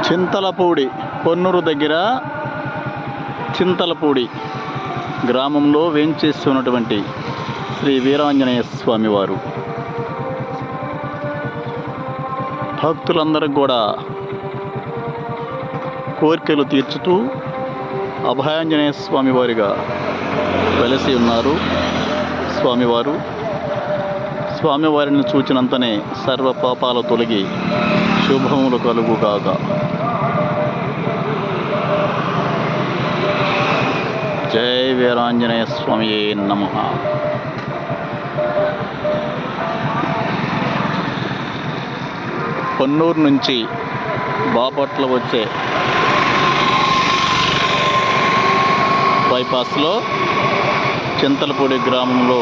చింతలపూడి, పొన్నూరు దగ్గర చింతలపూడి గ్రామంలో వేంచేసి ఉన్నటువంటి శ్రీ వీరాంజనేయ స్వామివారు భక్తులందరికీ కూడా కోరికలు తీర్చుతూ అభయాంజనేయ స్వామివారిగా వెలసి ఉన్నారు. స్వామివారిని చూచినంతనే సర్వ పాపాలు తొలగి శుభములు కలుగుగాక. జై వీరాంజనేయ స్వామియే నమః. పొన్నూరు నుంచి బాపట్ల వచ్చే బైపాస్లో చింతలపూడి గ్రామంలో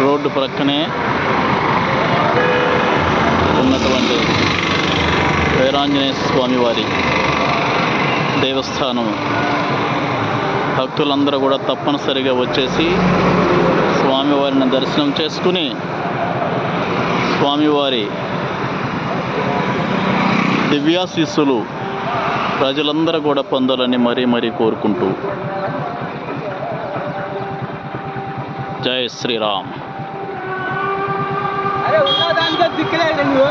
రోడ్డు ప్రక్కనే ఉన్నటువంటి వీరాంజనేయ స్వామివారి దేవస్థానం భక్తులందరూ కూడా తప్పనిసరిగా వచ్చేసి స్వామివారిని దర్శనం చేసుకుని స్వామివారి దివ్యాశీస్సులు ప్రజలందరూ కూడా పొందాలని మరీ కోరుకుంటూ జై శ్రీరామ్. అరే ఉన్నదానికే దిక్కులేదు నువ్వు.